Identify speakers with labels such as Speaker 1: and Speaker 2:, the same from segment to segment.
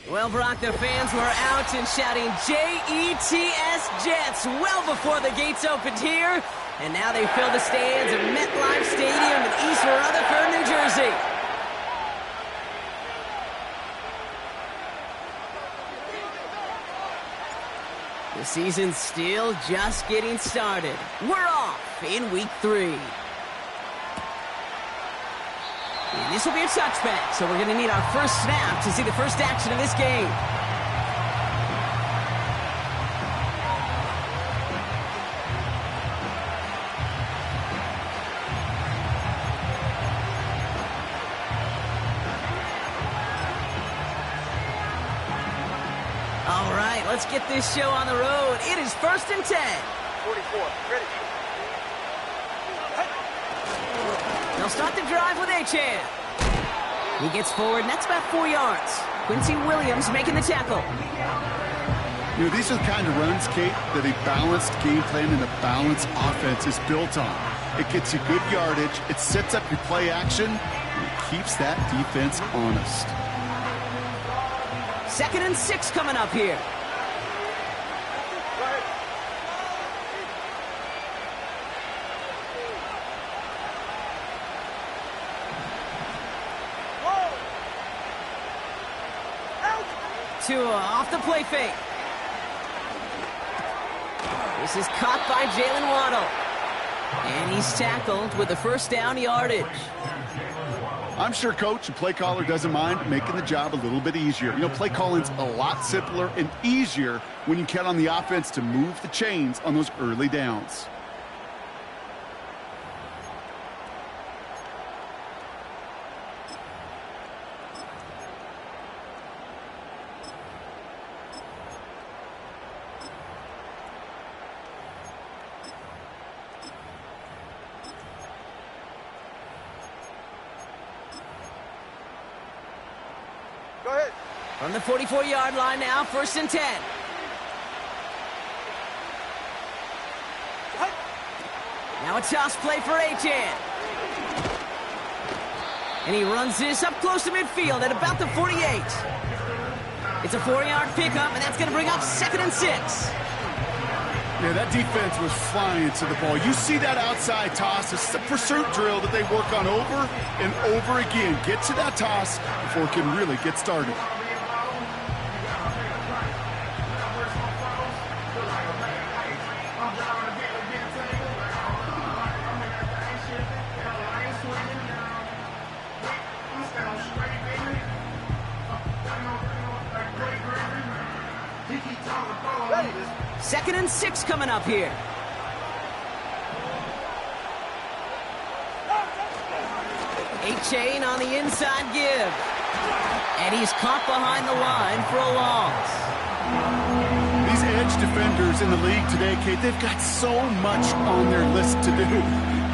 Speaker 1: Well, Brock, the fans were out and shouting J-E-T-S Jets well before the gates opened here. And now they fill the stands of MetLife Stadium in East Rutherford, New Jersey. The season's still just getting started. We're off in week 3. And this will be a touchback, so we're going to need our first snap to see the first action of this game. All right, let's get this show on the road. It is 1st and 10.
Speaker 2: 44, ready.
Speaker 1: They'll start the drive with Achane. He gets forward, and that's about 4 yards. Quincy Williams making the tackle.
Speaker 3: You know, these are the kind of runs, Kate, that a balanced game plan and a balanced offense is built on. It gets you good yardage, it sets up your play action, and it keeps that defense honest.
Speaker 1: 2nd and 6 coming up here. Tua off the play fake. This is caught by Jalen Waddle. And he's tackled with the first down yardage.
Speaker 3: I'm sure coach and play caller doesn't mind making the job a little bit easier. You know, play calling's a lot simpler and easier when you count on the offense to move the chains on those early downs.
Speaker 2: Go ahead.
Speaker 1: From the 44-yard line now, 1st and 10. Now a toss play for Achane. And he runs this up close to midfield at about the 48. It's a 4-yard pickup, and that's going to bring up 2nd and 6.
Speaker 3: Yeah, that defense was flying to the ball. You see that outside toss. It's the pursuit drill that they work on over and over again. Get to that toss before it can really get started.
Speaker 2: Ready.
Speaker 1: 2nd and 6 coming up here. Achane on the inside give. And he's caught behind the line for a loss.
Speaker 3: These edge defenders in the league today, Kate, they've got so much on their list to do.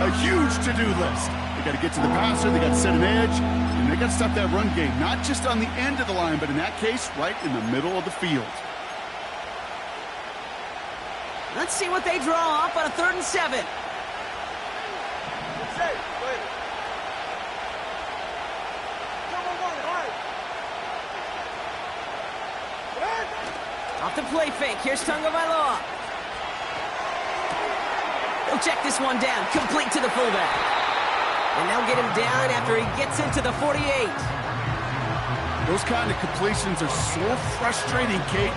Speaker 3: A huge to-do list. They got to get to the passer, they got to set an edge, and they got to stop that run game. Not just on the end of the line, but in that case, right in the middle of the field.
Speaker 1: Let's see what they draw up on a 3rd and 7. Off the play fake. Here's Tagovailoa. He'll check this one down. Complete to the fullback. And they'll get him down after he gets into the 48.
Speaker 3: Those kind of completions are so frustrating, Kate.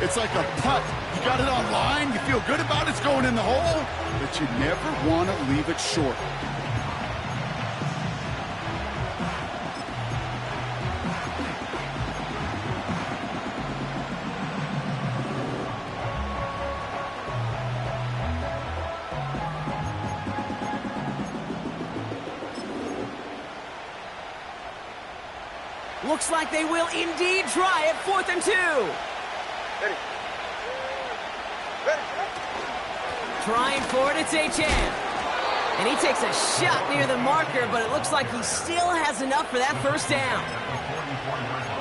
Speaker 3: It's like a putt. You got it on line, you feel good about it, it's going in the hole, but you never want to leave it short.
Speaker 1: Looks like they will indeed try it. 4th and 2.
Speaker 2: Ready. Ready.
Speaker 1: Trying for it, it's Achane. And he takes a shot near the marker, but it looks like he still has enough for that first down.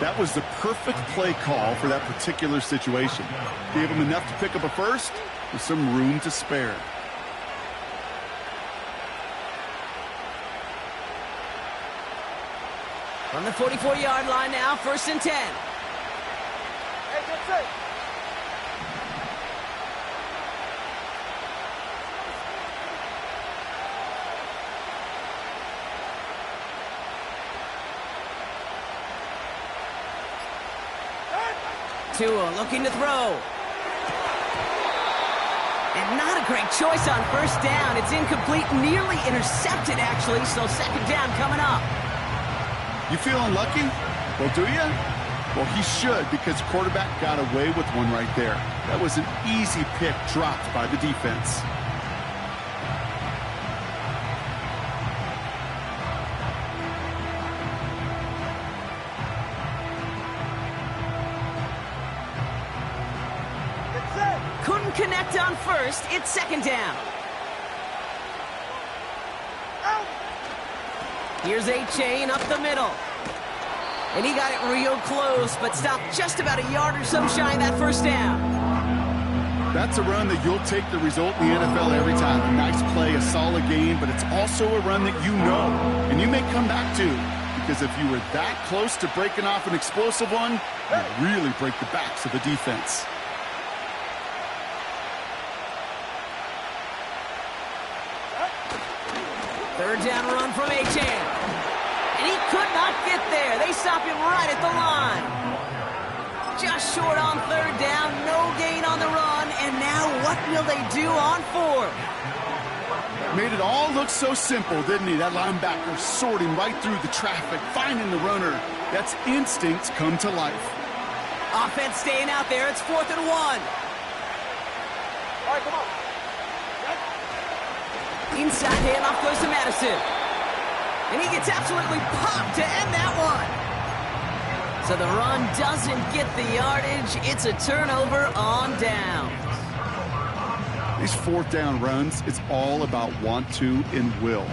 Speaker 3: That was the perfect play call for that particular situation. Gave him enough to pick up a first with some room to spare.
Speaker 1: From the 44-yard line now, 1st and 10.
Speaker 2: get set.
Speaker 1: Tua looking to throw. And not a great choice on first down. It's incomplete, nearly intercepted, actually, so second down coming up.
Speaker 3: You feeling lucky? Well, do you? Well, he should, because the quarterback got away with one right there. That was an easy pick dropped by the defense.
Speaker 1: Couldn't connect on first. It's second down. Here's A-Chain up the middle. And he got it real close, but stopped just about a yard or so shy of that first down.
Speaker 3: That's a run that you'll take the result in the NFL every time. A nice play, a solid game, but it's also a run that you know, and you may come back to. Because if you were that close to breaking off an explosive one, you'd really break the backs of the defense.
Speaker 1: Third down run from A-Chain. And he could not get there. They stop him right at the line. Just short on third down, no gain on the run, and now what will they do on fourth?
Speaker 3: Made it all look so simple, didn't he? That linebacker sorting right through the traffic, finding the runner. That's instincts come to life.
Speaker 1: Offense staying out there. It's 4th and 1.
Speaker 2: All right, come on.
Speaker 1: Inside handoff goes to Madison. And he gets absolutely popped to end that one. So the run doesn't get the yardage. It's a turnover on downs.
Speaker 3: These fourth down runs, it's all about want to and will.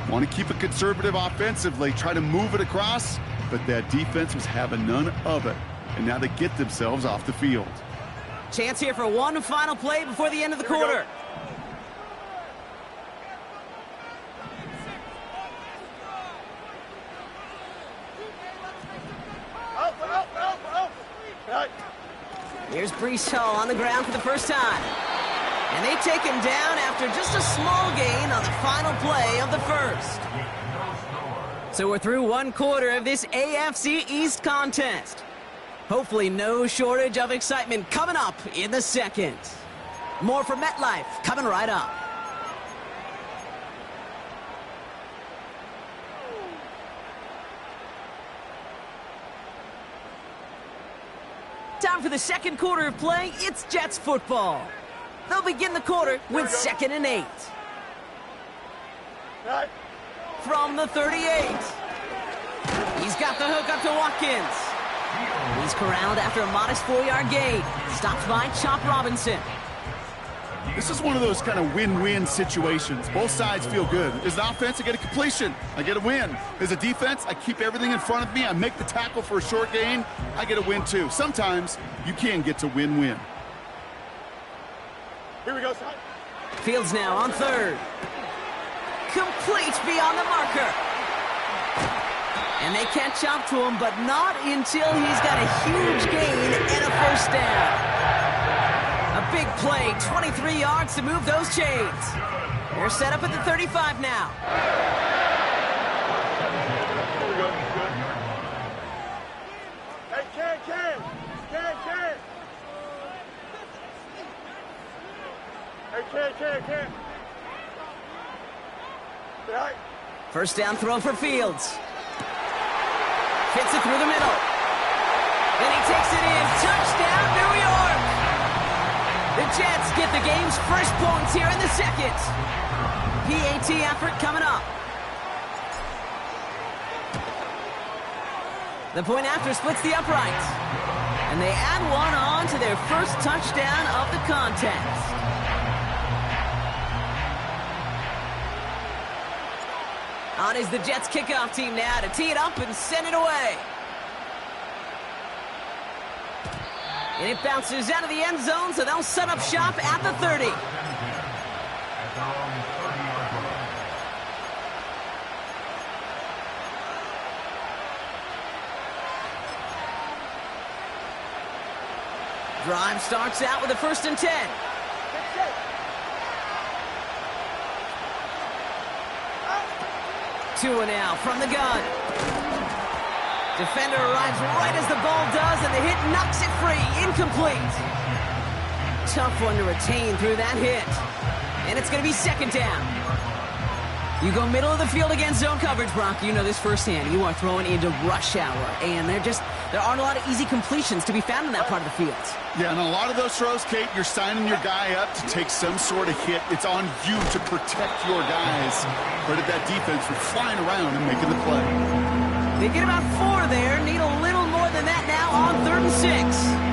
Speaker 3: Want to keep it conservative offensively, try to move it across, but that defense was having none of it. And now they get themselves off the field.
Speaker 1: Chance here for one final play before the end of the quarter. Here's Breece Hall on the ground for the first time. And they take him down after just a small gain on the final play of the first. So we're through one quarter of this AFC East contest. Hopefully no shortage of excitement coming up in the second. More from MetLife coming right up. Time for the second quarter of play. It's Jets football. They'll begin the quarter with 2nd and 8. From the 38. He's got the hook up to Watkins. He's corralled after a modest 4-yard gain. Stopped by Chop Robinson.
Speaker 3: This is one of those kind of win-win situations. Both sides feel good. As an offense, I get a completion. I get a win. As a defense, I keep everything in front of me. I make the tackle for a short gain. I get a win, too. Sometimes, you can get to win-win.
Speaker 2: Here we go, son.
Speaker 1: Fields now on third. Complete beyond the marker. And they catch up to him, but not until he's got a huge gain and a first down. A big play, 23 yards to move those chains. They're set up at the 35 now.
Speaker 2: Hey, Ken. Hey, Ken. Right.
Speaker 1: First down throw for Fields. Hits it through the middle. Then he takes it in. Touchdown, New York! The Jets get the game's first points here in the second. PAT effort coming up. The point after splits the uprights. And they add one on to their first touchdown of the contest. On is the Jets kickoff team now to tee it up and send it away. And it bounces out of the end zone, so they'll set up shop at the 30. Drive starts out with a 1st and 10. Two and out from the gun. Defender arrives right as the ball does, and the hit knocks it free. Incomplete. Tough one to retain through that hit. And it's going to be 2nd down. You go middle of the field against zone coverage, Brock. You know this firsthand. You are throwing into rush hour, and there aren't a lot of easy completions to be found in that part of the field.
Speaker 3: Yeah, and a lot of those throws, Kate, you're signing your guy up to take some sort of hit. It's on you to protect your guys. Credit that defense for flying around and making the play.
Speaker 1: They get about 4 there. Need a little more than that now on 3rd and 6.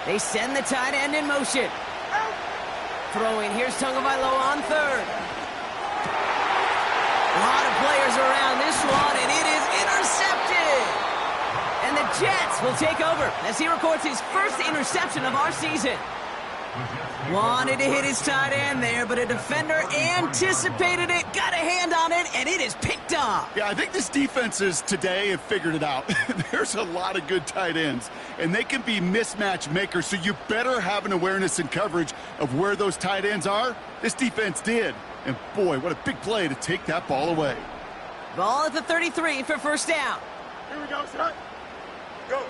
Speaker 1: They send the tight end in motion. Throwing, here's Tagovailoa on 3rd. A lot of players around this one, and it is intercepted. And the Jets will take over as he records his 1st interception of our season. Wanted to hit his tight end there, but a defender anticipated it, got a hand on it, and it is picked up.
Speaker 3: Yeah, I think this defenses today have figured it out. There's a lot of good tight ends, and they can be mismatch makers, so you better have an awareness and coverage of where those tight ends are. This defense did, and boy, what a big play to take that ball away.
Speaker 1: Ball at the 33 for 1st down.
Speaker 2: Here we go, son. Go.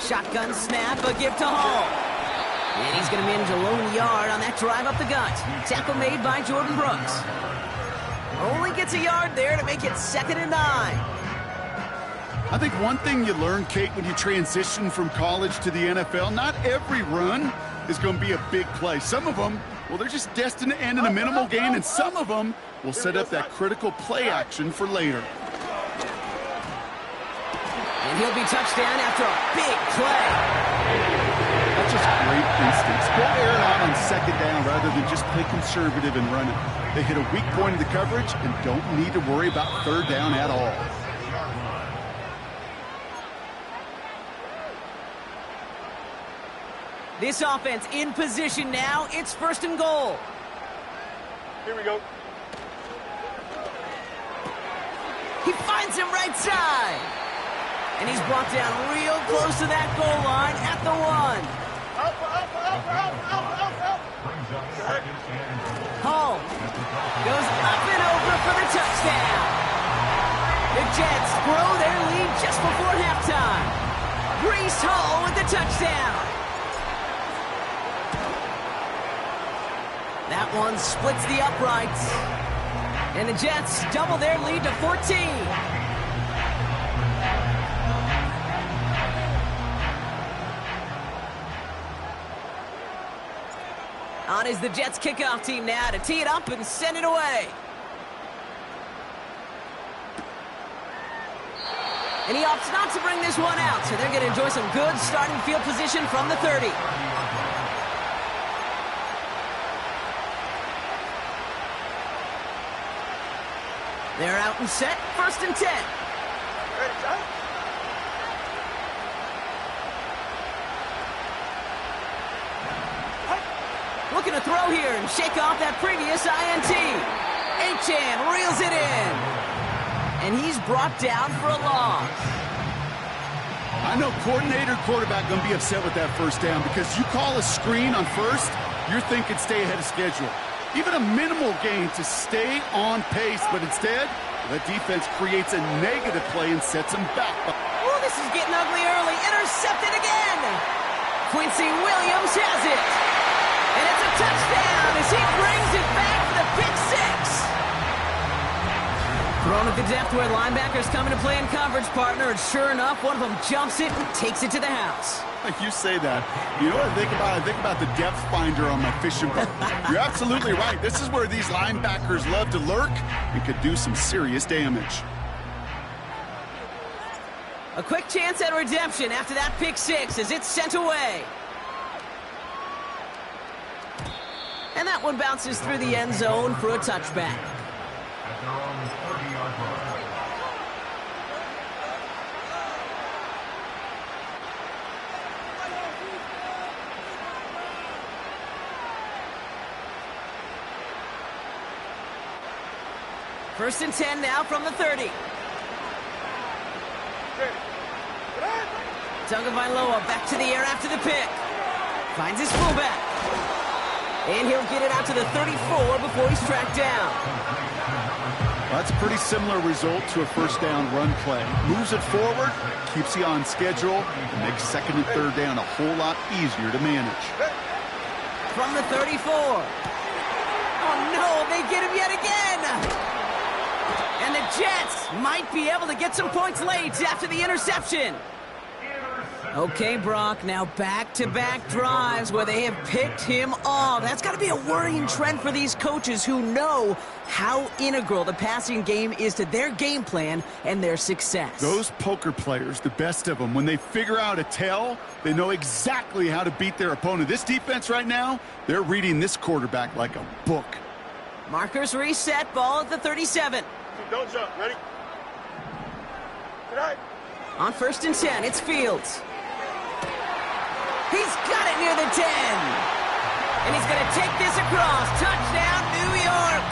Speaker 1: Shotgun snap, a give to Hall. And he's going to manage a lone yard on that drive up the gut. Tackle made by Jordan Brooks. Only gets a yard there to make it 2nd and 9.
Speaker 3: I think one thing you learn, Kate, when you transition from college to the NFL, not every run is going to be a big play. Some of them, well, they're just destined to end in a minimal gain, and some of them will set up that critical play action for later.
Speaker 1: And he'll be touchdown after a big play.
Speaker 3: That's just great instincts. Go air it out on 2nd down rather than just play conservative and run it. They hit a weak point of the coverage and don't need to worry about 3rd down at all.
Speaker 1: This offense in position now. It's 1st and goal.
Speaker 2: Here we go.
Speaker 1: He finds him right side. And he's brought down real close to that goal line at the 1. Hall goes up and over for the touchdown. The Jets grow their lead just before halftime. Breece Hall with the touchdown. That one splits the uprights. And the Jets double their lead to 14. On is the Jets kickoff team now to tee it up and send it away. And he opts not to bring this one out, so they're going to enjoy some good starting field position from the 30. They're out and set, 1st and 10.
Speaker 2: Ready, son?
Speaker 1: Looking to throw here and shake off that previous INT. Achane reels it in. And he's brought down for a loss.
Speaker 3: I know coordinator quarterback going to be upset with that 1st down because you call a screen on 1st, you're thinking stay ahead of schedule. Even a minimal gain to stay on pace, but instead, the defense creates a negative play and sets them back.
Speaker 1: Oh, this is getting ugly early. Intercepted again. Quincy Williams has it. And it's a touchdown as he brings it back for the pick 6. Thrown at the depth where linebackers come into play in coverage, partner, and sure enough, one of them jumps it and takes it to the house.
Speaker 3: You say that. You know what I think about? I think about the depth finder on my fishing boat. You're absolutely right. This is where these linebackers love to lurk and could do some serious damage.
Speaker 1: A quick chance at redemption after that pick 6 as it's sent away. And that one bounces through the end zone for a touchback. First and 10 now from the 30. Tagovailoa back to the air after the pick. Finds his fullback. And he'll get it out to the 34 before he's tracked down.
Speaker 3: That's a pretty similar result to a first down run play. Moves it forward, keeps you on schedule, and makes second and third down a whole lot easier to manage.
Speaker 1: From the 34. Oh no, they get him yet again! And the Jets might be able to get some points late after the interception. Okay, Brock, now back-to-back drives where they have picked him off. That's got to be a worrying trend for these coaches who know how integral the passing game is to their game plan and their success.
Speaker 3: Those poker players, the best of them, when they figure out a tell, they know exactly how to beat their opponent. This defense right now, they're reading this quarterback like a book.
Speaker 1: Markers reset, ball at the 37.
Speaker 2: Don't jump. Ready? Tonight.
Speaker 1: On first and 10, it's Fields. He's got it near the 10. And he's going to take this across. Touchdown, New York.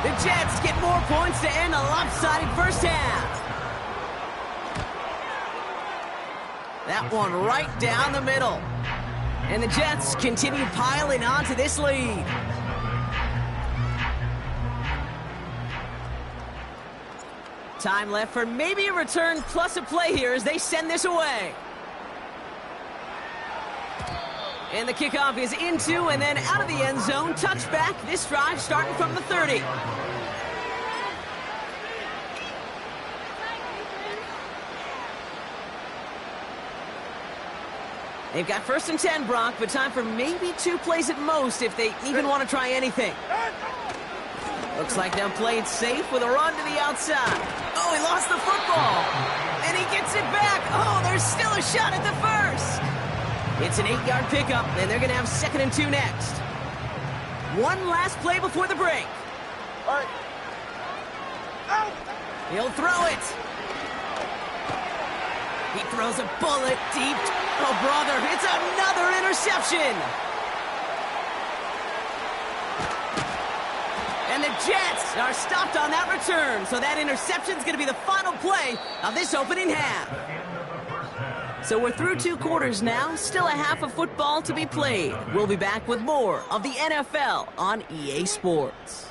Speaker 1: The Jets get more points to end a lopsided first half. That one right down the middle. And the Jets continue piling on to this lead. Time left for maybe a return plus a play here as they send this away. And the kickoff is into and then out of the end zone. Touchback, this drive starting from the 30. They've got first and 10, Brock, but time for maybe 2 plays at most if they even want to try anything. Looks like they'll play it safe with a run to the outside. Oh, he lost the football. And he gets it back. Oh, there's still a shot at the first. It's an 8-yard pickup, and they're going to have second and 2 next. One last play before the break.
Speaker 2: All right. Out.
Speaker 1: He'll throw it. He throws a bullet deep. Oh, brother, it's another interception. And the Jets are stopped on that return, so that interception is going to be the final play of this opening half. So we're through 2 quarters now, still a half of football to be played. We'll be back with more of the NFL on EA Sports.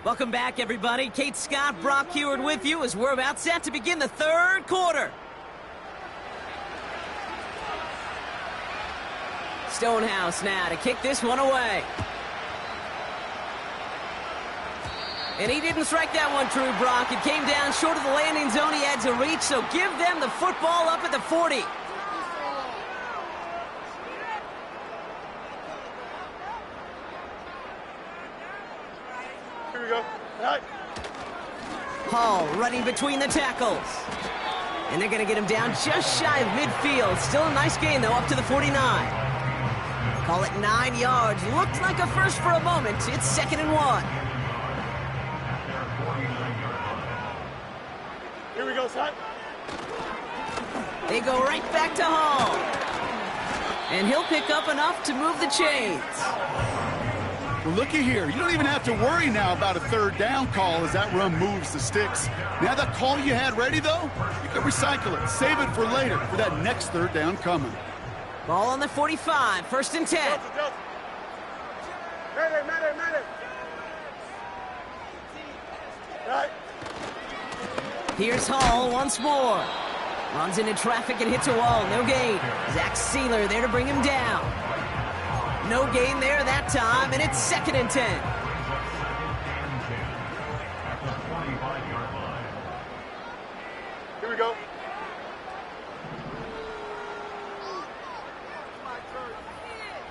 Speaker 1: Welcome back, everybody. Kate Scott, Brock Heward with you as we're about set to begin the 3rd quarter. Stonehouse now to kick this one away. And he didn't strike that one true, Brock. It came down short of the landing zone he had to reach, so give them the football up at the 40.
Speaker 2: Here we go. Tonight.
Speaker 1: Hall running between the tackles. And they're going to get him down just shy of midfield. Still a nice gain, though, up to the 49. Call it 9 yards. Looked like a first for a moment. It's second and 1.
Speaker 2: Here we go, son.
Speaker 1: They go right back to Hall. And he'll pick up enough to move the chains.
Speaker 3: Well, looky here. You don't even have to worry now about a 3rd down call as that run moves the sticks. Now that call you had ready, though, you can recycle it. Save it for later for that next 3rd down coming.
Speaker 1: Ball on the 45, first and 10.
Speaker 2: Medic. Right.
Speaker 1: Here's Hall once more. Runs into traffic and hits a wall. No gain. Zach Sealer there to bring him down. No gain there that time, and it's second and 10.
Speaker 2: Here we go.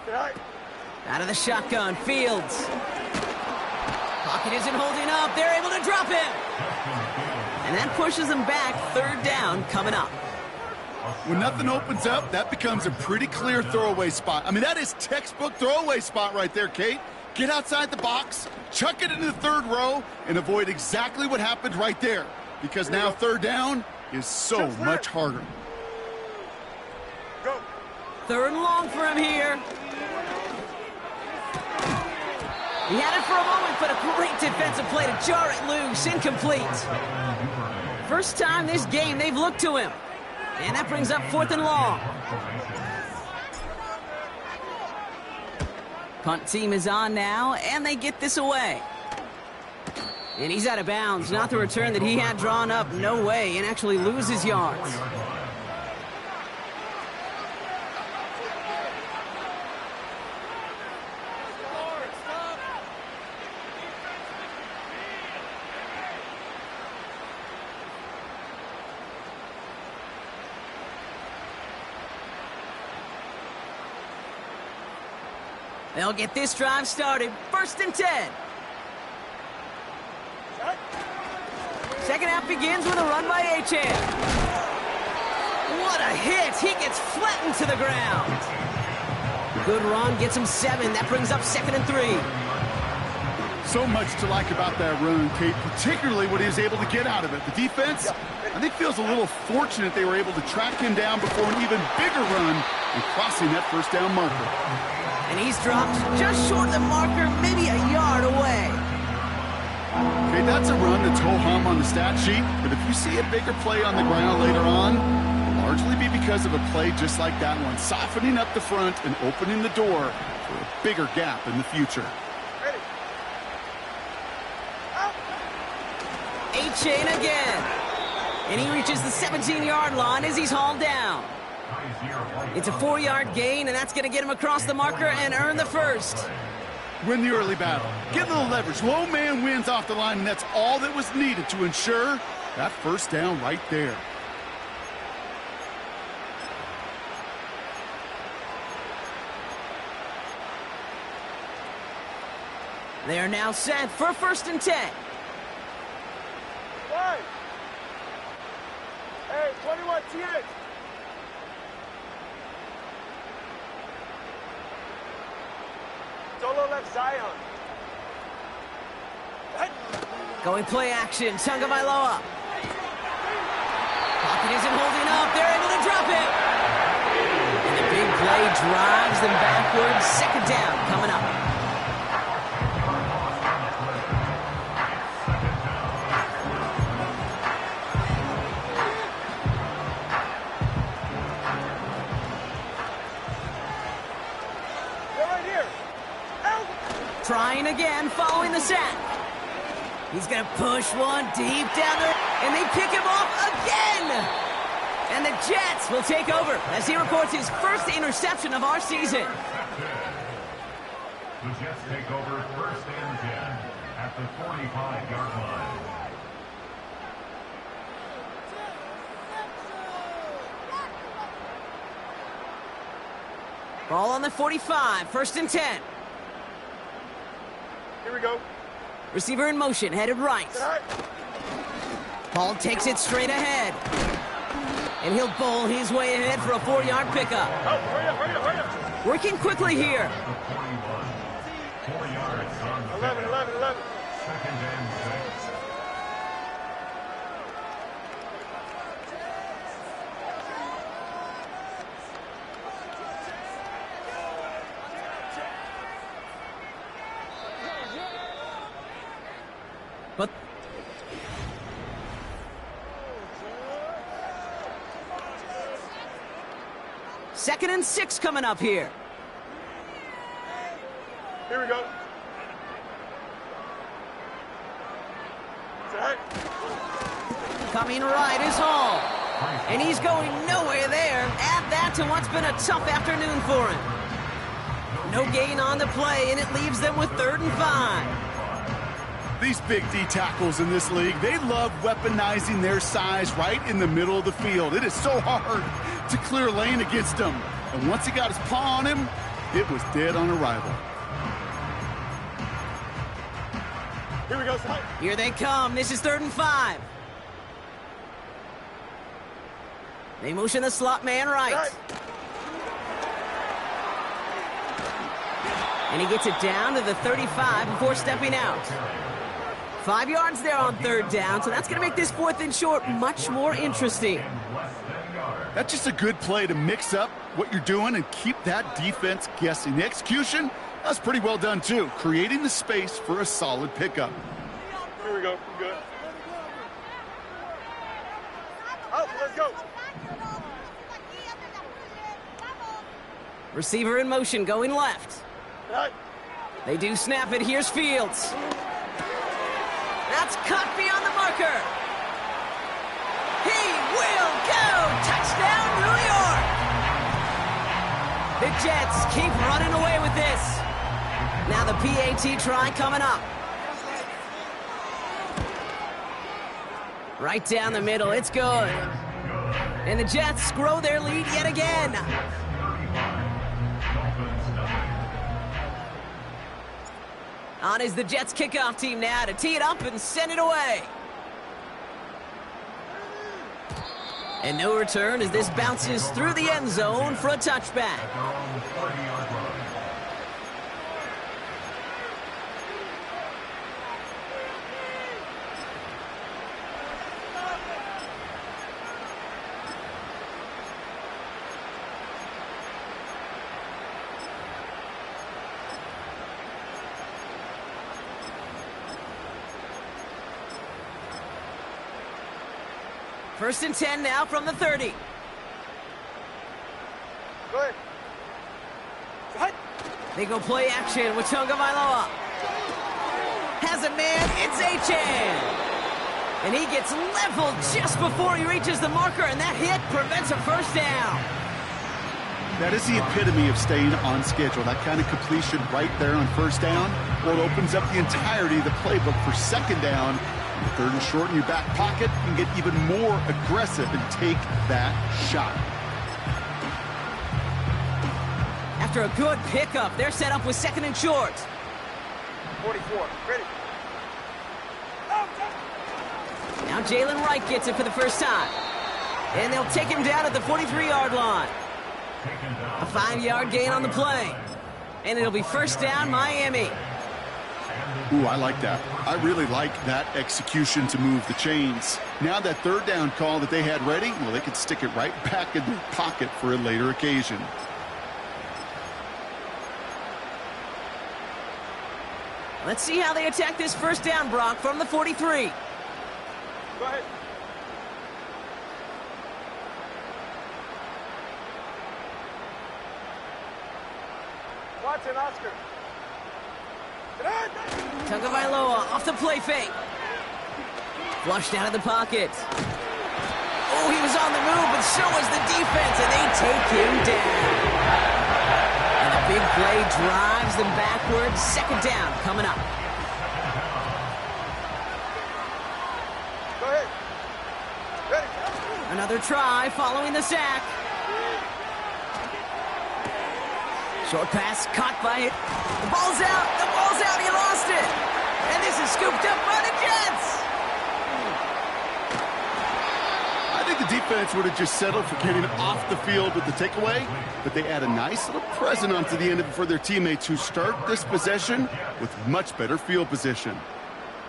Speaker 2: Tonight.
Speaker 1: Out of the shotgun, Fields. Pocket isn't holding up. They're able to drop him. And that pushes them back. 3rd down coming up.
Speaker 3: When nothing opens up, that becomes a pretty clear throwaway spot. I mean, that is textbook throwaway spot right there, Kate. Get outside the box, chuck it into the 3rd row, and avoid exactly what happened right there. Because now 3rd down is so much harder.
Speaker 2: Go.
Speaker 1: 3rd and long for him here. He had it for a moment, but a great defensive play to jar it loose. Incomplete. First time this game they've looked to him. And that brings up 4th and long. Punt team is on now, and they get this away. And he's out of bounds. Not the return that he had drawn up. No way. And actually loses yards. They'll get this drive started. 1st and 10. Second half begins with a run by Achane. What a hit. He gets flattened to the ground. Good run, gets him 7. That brings up 2nd and 3.
Speaker 3: So much to like about that run, Kate, particularly what he was able to get out of it. The defense, I think, feels a little fortunate they were able to track him down before an even bigger run and crossing that 1st down marker.
Speaker 1: And he's dropped just short of the marker, maybe a yard away.
Speaker 3: Okay, that's a run that's ho-hum on the stat sheet, but if you see a bigger play on the ground later on, it'll largely be because of a play just like that one, softening up the front and opening the door for a bigger gap in the future.
Speaker 1: Achane again. And he reaches the 17-yard line as he's hauled down. It's a 4-yard gain, and that's going to get him across the marker and earn the 1st.
Speaker 3: Win the early battle. Get a little leverage. Low man wins off the line, and that's all that was needed to ensure that 1st down right there.
Speaker 1: They are now set for 1st and 10.
Speaker 2: Hey, 21, TH. Solo left Zion.
Speaker 1: Going play action, Tagovailoa. Pocket isn't holding up, they're able to drop it. And the big play drives them backwards. 2nd down coming up. Trying again, following the sack. He's going to push one deep down there, and they pick him off again. And the Jets will take over as he records his 1st interception of our season.
Speaker 4: The Jets take over 1st and 10 at the 45-yard line.
Speaker 1: Ball on the 45, 1st and 10.
Speaker 2: Here we go.
Speaker 1: Receiver in motion, headed right. Ball takes it straight ahead. And he'll bowl his way ahead for a 4-yard pickup.
Speaker 2: Oh, hurry up, hurry up, hurry up.
Speaker 1: Working quickly here.
Speaker 4: 4 yards on the
Speaker 2: 11.
Speaker 4: 2nd and 6.
Speaker 1: But 2nd and 6 coming up here.
Speaker 2: Here we go. Set.
Speaker 1: Coming right is Hall. And he's going nowhere there. Add that to what's been a tough afternoon for him. No gain on the play, and it leaves them with 3rd and 5.
Speaker 3: These big D tackles in this league, they love weaponizing their size right in the middle of the field. It is so hard to clear lane against him. And once he got his paw on him, it was dead on arrival.
Speaker 2: Here we go, son.
Speaker 1: Here they come. This is 3rd and 5. They motion the slot man right. And he gets it down to the 35 before stepping out. 5 yards there on 3rd down, so that's going to make this 4th and short much more interesting.
Speaker 4: Less than a yard.
Speaker 3: That's just a good play to mix up what you're doing and keep that defense guessing. The execution, that's pretty well done too, creating the space for a solid pickup.
Speaker 2: Here we go. Good. Out, let's go.
Speaker 1: Receiver in motion, going left.
Speaker 2: Right.
Speaker 1: They do snap it. Here's Fields. That's caught beyond the marker. He will go. Touchdown, New York. The Jets keep running away with this. Now the PAT try coming up. Right down the middle. It's good. And the Jets grow their lead yet again. On is the Jets kickoff team now to tee it up and send it away. And no return as this bounces through the end zone for a touchback. First and 10 now from the 30.
Speaker 2: Go ahead. Right.
Speaker 1: They go play action with Tagovailoa. Has a man, it's Achane. And he gets leveled just before he reaches the marker, and that hit prevents a first down.
Speaker 3: That is the epitome of staying on schedule. That kind of completion right there on first down, well, it opens up the entirety of the playbook for second down. Third and short in your back pocket, you can get even more aggressive and take that shot.
Speaker 1: After a good pickup, they're set up with second and short.
Speaker 2: 44. Ready.
Speaker 1: Now Jalen Wright gets it for the first time. And they'll take him down at the 43-yard line. A 5-yard gain on the play. And it'll be first down, Miami.
Speaker 3: Ooh, I like that. I really like that execution to move the chains. Now that third down call that they had ready, well, they can stick it right back in their pocket for a later occasion.
Speaker 1: Let's see how they attack this first down, Brock, from the 43.
Speaker 2: Go ahead. Watson, Oscar.
Speaker 1: Tagovailoa off the play fake. Flushed out of the pocket. Oh, he was on the move, but so was the defense, and they take him down. And the big play drives them backwards. Second down coming up.
Speaker 2: Go ahead. Ready.
Speaker 1: Another try following the sack. Short pass caught by it. The ball's out. The ball's out. He lost it. And this is scooped up by the Jets.
Speaker 3: I think the defense would have just settled for getting off the field with the takeaway, but they add a nice little present onto the end of it for their teammates who start this possession with much better field position.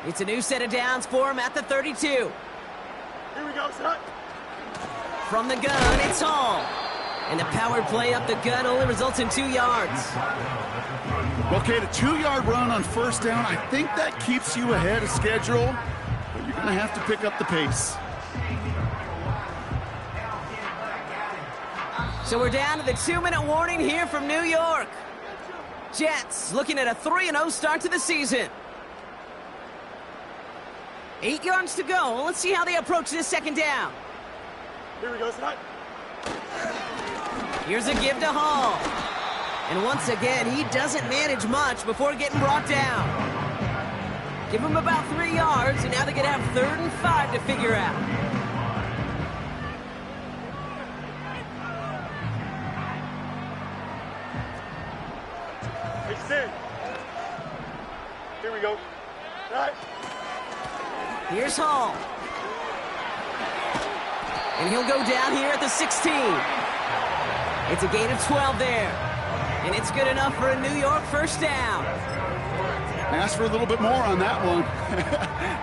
Speaker 1: It's a new set of downs for him at the 32.
Speaker 2: Here we go, son.
Speaker 1: From the gun, it's Hall. And the power play up the gut only results in 2 yards.
Speaker 3: Well, Kate, a 2-yard run on first down, I think that keeps you ahead of schedule, but you're going to have to pick up the pace.
Speaker 1: So we're down to the 2-minute warning here from New York. Jets looking at a 3-0 start to the season. 8 yards to go. Let's see how they approach this second down.
Speaker 2: Here we go, son.
Speaker 1: Here's a give to Hall. And once again, he doesn't manage much before getting brought down. Give him about 3 yards, and now they're going to have 3rd and 5 to figure out.
Speaker 2: Extend. Here we go. Right.
Speaker 1: Here's Hall. And he'll go down here at the 16. It's a gain of 12 there. And it's good enough for a New York first down.
Speaker 3: Ask for a little bit more on that one.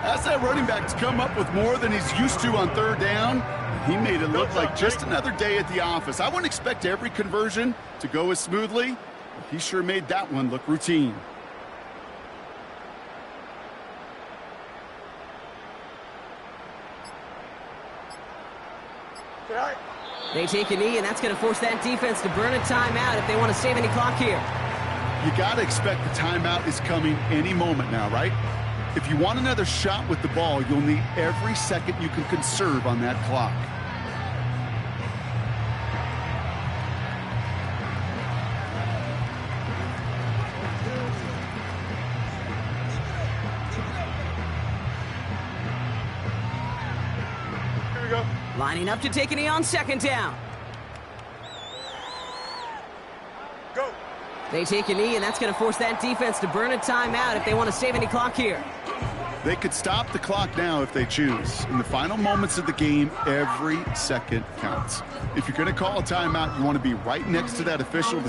Speaker 3: Ask that running back to come up with more than he's used to on third down. He made it look like just another day at the office. I wouldn't expect every conversion to go as smoothly, but he sure made that one look routine.
Speaker 1: They take a knee, and that's going to force that defense to burn a timeout if they want to save any clock here.
Speaker 3: You got to expect the timeout is coming any moment now, right? If you want another shot with the ball, you'll need every second you can conserve on that clock.
Speaker 2: Here we go.
Speaker 1: Lining up to take a knee on second down.
Speaker 2: Go.
Speaker 1: They take a knee, and that's going to force that defense to burn a timeout if they want to save any clock here.
Speaker 3: They could stop the clock now if they choose. In the final moments of the game, every second counts. If you're going to call a timeout, you want to be right next to that official to